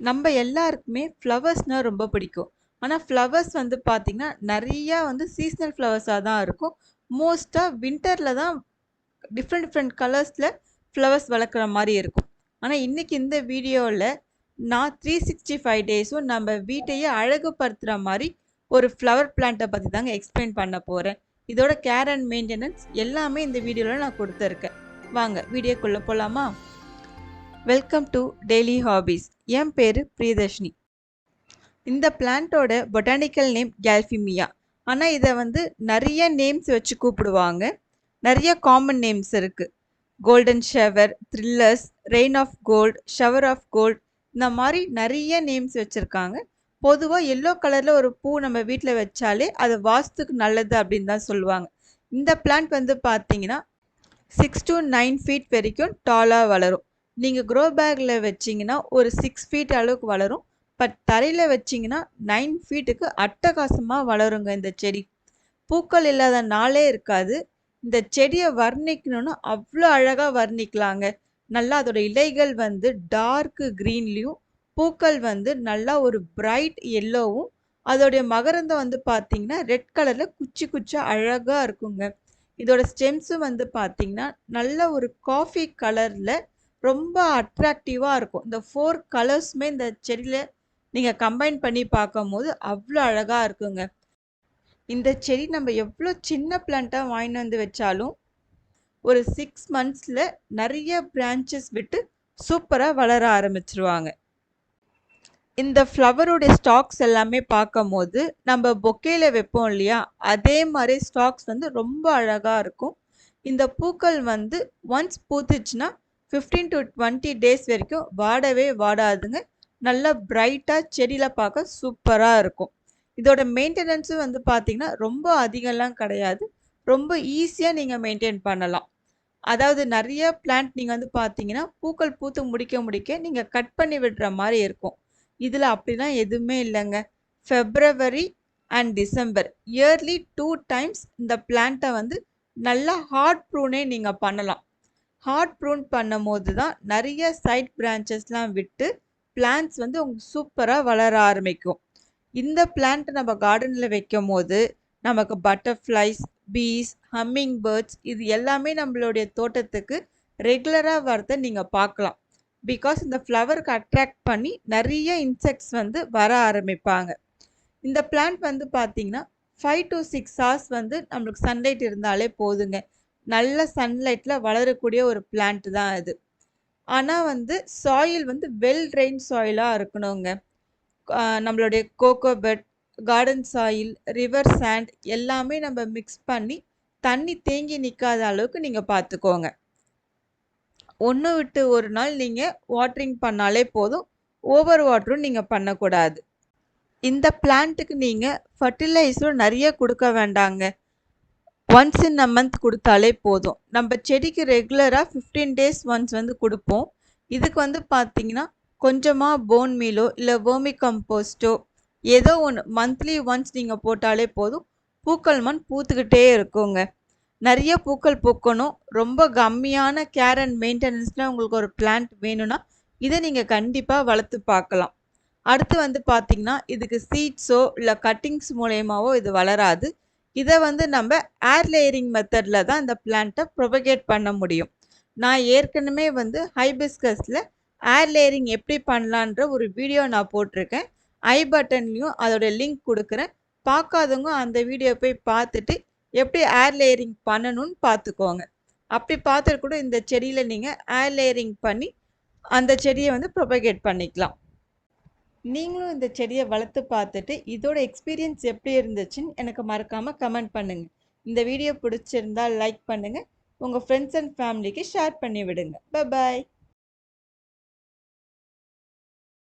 நம்ம எல்லாருக்குமே ஃப்ளவர்ஸ்னா ரொம்ப பிடிக்கும். ஆனா ஃப்ளவர்ஸ் வந்து பார்த்தீங்கன்னா, நெறையா வந்து சீசனல் ஃப்ளவர்ஸா தான் இருக்கும். மோஸ்ட்டா வின்டர்ல தான் டிஃப்ரெண்ட் டிஃப்ரெண்ட் கலர்ஸ்ல ஃப்ளவர்ஸ் வளர்க்குற மாரி இருக்கும். ஆனா இன்னைக்கு இந்த வீடியோல நான் 365 டேஸும் நம்ம வீட்டையே அழகுபடுத்துற மாரி ஒரு ஃப்ளவர் பிளான்ட்ட பத்தி தாங்க எக்ஸ்பிளைன் பண்ண போறேன். இதோட கேர் அண்ட் மெயின்டனன்ஸ் எல்லாமே இந்த வீடியோல நான் குடுத்துருக்கேன். வாங்க வீடியோக்குள்ள போலாமா? Welcome to Daily Hobbies. என் பேரு பிரியதர்ஷினி. இந்த பிளான்ட்டோட பொட்டானிக்கல் நேம் கேல்ஃபிமியா. ஆனா இத வந்து நெறைய நேம்ஸ் வச்சு கூப்பிடுவாங்க. நெறைய காமன் நேம்ஸ் இருக்கு. Golden shower, thrillers, rain of gold, shower of gold இந்த மாரி நெறைய நேம்ஸ் வச்சிருக்காங்க. பொதுவா எல்லோ கலர்ல ஒரு பூ நம்ம வீட்ல வச்சாலே அது வாஸ்துக்கு நல்லது அப்படின்னு தான் சொல்லுவாங்க. இந்த பிளான்ட் வந்து பார்த்தீங்கன்னா 6 to 9 ஃபீட் வரைக்கும் டாலா வளரும். நீங்க க்ரோ பேக்ல வச்சீங்கன்னா ஒரு 6 ஃபீட் அளவுக்கு வளரும். பட் தரையில வச்சீங்கன்னா 9 ஃபீட்டுக்கு அட்டகாசமா வளருங்க இந்த செடி. பூக்கள் இல்லாத நாளே இருக்காது. இந்த செடிய வர்ணிக்கணும்னா அவ்ளோ அழகா வர்ணிக்கலாங்க. நல்லா அதோட இலைகள் வந்து டார்க் கிரீன்லயும், பூக்கள் வந்து நல்லா ஒரு பிரைட் எல்லோவும், அதோடைய மகரந்தம் வந்து பார்த்தீங்கன்னா, ரெட் கலர்ல குச்சி குச்சியா அழகா இருக்குங்க. இதோட ஸ்டெம்ஸும் வந்து பார்த்தீங்கன்னா, நல்ல ஒரு காஃபி கலர்ல ரொம்ப அட்ராக்டிவா இருக்கும். இந்த 4 கலர்ஸுமே இந்த செடியில நீங்க கம்பைன் பண்ணி பார்க்கும்போது அவ்ளோ அழகா இருக்குங்க. இந்த செடி நம்ம எவ்ளோ சின்ன பிளான்ட்டா வாங்கின்னு வந்து வச்சாலும், ஒரு 6 மந்த்ஸ்ல நெறைய பிரான்ச்சஸ் விட்டு சூப்பரா வளர ஆரம்பிச்சுருவாங்க. இந்த ஃப்ளவருடைய ஸ்டாக்ஸ் எல்லாமே பார்க்கும்போது, நம்ம பொக்கேல வைப்போம் இல்லையா? அதே மாரி ஸ்டாக்ஸ் வந்து ரொம்ப அழகா இருக்கும். இந்த பூக்கள் வந்து ஒன்ஸ் பூத்துச்சுன்னா 15 to 20 டேஸ் வரைக்கும் வாடவே வாடாதுங்க. நல்லா பிரைட்டா செடியில பார்க்க சூப்பரா இருக்கும். இதோட மெயின்டெனன்ஸும் வந்து பார்த்தீங்கன்னா, ரொம்ப அதிகம்லாம் கிடையாது. ரொம்ப ஈஸியா நீங்க மெயின்டெயின் பண்ணலாம். அதாவது நெறைய பிளான்ட் நீங்க வந்து பார்த்தீங்கன்னா, பூக்கள் பூத்து முடிக்க முடிக்க நீங்க கட் பண்ணி விடுற மாரி இருக்கும். இதுல அப்படிலாம் எதுவுமே இல்லங்க. பிப்ரவரி அண்ட் டிசம்பர் இயர்லி 2 டைம்ஸ் இந்த பிளான்ட்ட வந்து நல்லா ஹார்ட் ப்ரூனே நீங்க பண்ணலாம். ஹார்ட் ப்ரூன் பண்ணும்போது தான் நெறைய சைட் பிரான்ச்சஸ்லாம் விட்டு பிளான்ட்ஸ் வந்து உங்களுக்கு சூப்பரா வளர ஆரம்பிக்கும். இந்த பிளான்ட் நம்ம கார்டன்ல வைக்கும்போது, நமக்கு பட்டர்ஃப்ளைஸ், பீஸ், ஹம்மிங் பேர்ட்ஸ் இது எல்லாமே நம்மளுடைய தோட்டத்துக்கு ரெகுலரா வரத நீங்க பார்க்கலாம். பிகாஸ் இந்த ஃப்ளவருக்கு அட்ராக்ட் பண்ணி நெறைய இன்செக்ட்ஸ் வந்து வர ஆரம்பிப்பாங்க. இந்த பிளான்ட் வந்து பார்த்தீங்கன்னா, 5 to 6 ஹார்ஸ் வந்து நம்மளுக்கு சன்லைட் இருந்தாலே போதுங்க. நல்ல சன்லைட்ல வளரக்கூடிய ஒரு பிளான்ட் தான் இது. ஆனா வந்து சாயில் வந்து வெல் ட்ரெயின் சாயிலா இருக்கணுங்க. நம்மளுடைய கோகோபட், கார்டன் சாயில், ரிவர் சாண்ட் எல்லாமே நம்ம மிக்ஸ் பண்ணி தண்ணி தேங்கி நிக்காத அளவுக்கு நீங்க பார்த்துக்கோங்க. 1 விட்டு 1 நாள் நீங்க வாட்டரிங் பண்ணாலே போதும். ஓவர் வாட்டரும் நீங்க பண்ணக்கூடாது. இந்த பிளான்ட்டுக்கு நீங்க ஃபர்டிலைசரும் நெறைய குடுக்க வேண்டாங்க. ஒன்ஸ் இன் அ மந்த் குடுத்தாலே போதும். நம்ம செடிக்கு ரெகுலரா 15 டேஸ் ஒன்ஸ் வந்து குடுப்போம். இதுக்கு வந்து பார்த்தீங்கன்னா, கொஞ்சமா போன் மீலோ, இல்ல வெர்மி கம்போஸ்ட்டோ ஏதோ ஒண்ணு மந்த்லி ஒன்ஸ் நீங்க போட்டாலே போதும். பூக்கள் பூத்துக்கிட்டே இருக்குங்க. நெறைய பூக்கள் பூக்கணும். ரொம்ப கம்மியான கேர் அண்ட் மெயின்டனன்ஸ்ல உங்களுக்கு ஒரு பிளான்ட் வேணும்னா, இத நீங்க கண்டிப்பா வளர்த்து பார்க்கலாம். அடுத்து வந்து பார்த்தீங்கன்னா, இதுக்கு சீட்ஸோ, இல்ல கட்டிங்ஸ் மூலியமாவோ இது வளராது. இத வந்து நம்ப ஏர் லேயரிங் மெத்தட்ல தான் இந்த பிளான்ட்ட ப்ரொபகேட் பண்ண முடியும். நான் ஏற்கனவே வந்து ஹைபிஸ்கஸ்ல ஏர் லேயரிங் எப்படி பண்ணலான்ற ஒரு வீடியோ நான் போட்டிருக்கேன். ஐ பட்டன்லயும் அதோட லிங்க் குடுக்குறேன். பார்க்காதவங்க அந்த வீடியோ போய் பார்த்துட்டு, எப்படி ஏர் லேயரிங் பண்ணணும்னு பார்த்துக்கோங்க. அப்படி பார்த்துட்டு கூட இந்த செடியில நீங்க ஏர் லேயரிங் பண்ணி, அந்த செடிய வந்து ப்ரொபகேட் பண்ணிக்கலாம். நீங்களும் இந்த செடிய வளர்த்து பார்த்துட்டு, இதோட எக்ஸ்பீரியன்ஸ் எப்படி இருந்துச்சுன்னு எனக்கு மறக்காம கமெண்ட் பண்ணுங்க. இந்த வீடியோ பிடிச்சிருந்தா லைக் பண்ணுங்க. உங்க ஃப்ரெண்ட்ஸ் அண்ட் ஃபேமிலிக்கு ஷேர் பண்ணி விடுங்க. பாய்.